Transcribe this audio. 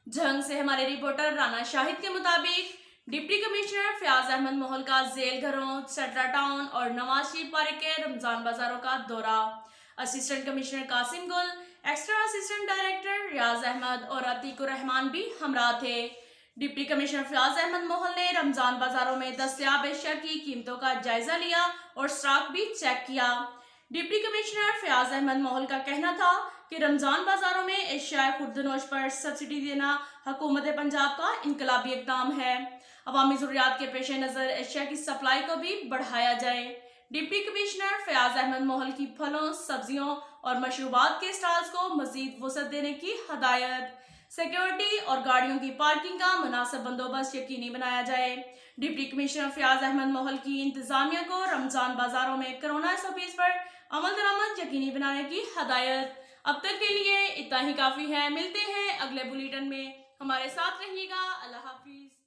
जंग से हमारे रिपोर्टर राना शाहिद के मुताबिक डिप्टी कमिश्नर फयाज अहमद मोहल का जेल घरों, सटरा टाउन और नवाज शरीफ पार्क के रमजान बाजारों का दौरा। असिस्टेंट कमिश्नर कासिम गुल, एक्स्ट्रा असिस्टेंट डायरेक्टर रियाज अहमद और अतीकुर रहमान भी हमरा थे। डिप्टी कमिश्नर फयाज अहमद मोहल ने रमजान बाजारों में दस्तयाब एशिया की कीमतों का जायजा लिया और स्टॉक भी चेक किया। डिप्टी कमिश्नर फयाज अहमद मोहल का कहना था कि रमजान बाजारों में एशिया खुर्दनोश पर सब्सिडी देना हुकूमत पंजाब का इनकलाबी इक़दाम है। अवामी ज़रूरियात के पेश नज़र एशिया की सप्लाई को भी बढ़ाया जाए। डिप्टी कमिश्नर फयाज अहमद मोहल की फलों, सब्जियों और मशरूबात के स्टॉल्स को मजीद वसअत देने की हदायत। सिक्योरिटी और गाड़ियों की पार्किंग का मुनासिब बंदोबस्त यकीनी बनाया जाए। डिप्टी कमिश्नर फयाज अहमद मोहल की इंतजामिया को रमजान बाजारों में कोरोना SOPs पर अमल दरामद यकीनी बनाने की हदायत। अब तक के लिए इतना ही काफ़ी है। मिलते हैं अगले बुलेटिन में, हमारे साथ रहिएगा। अल्लाह हाफिज।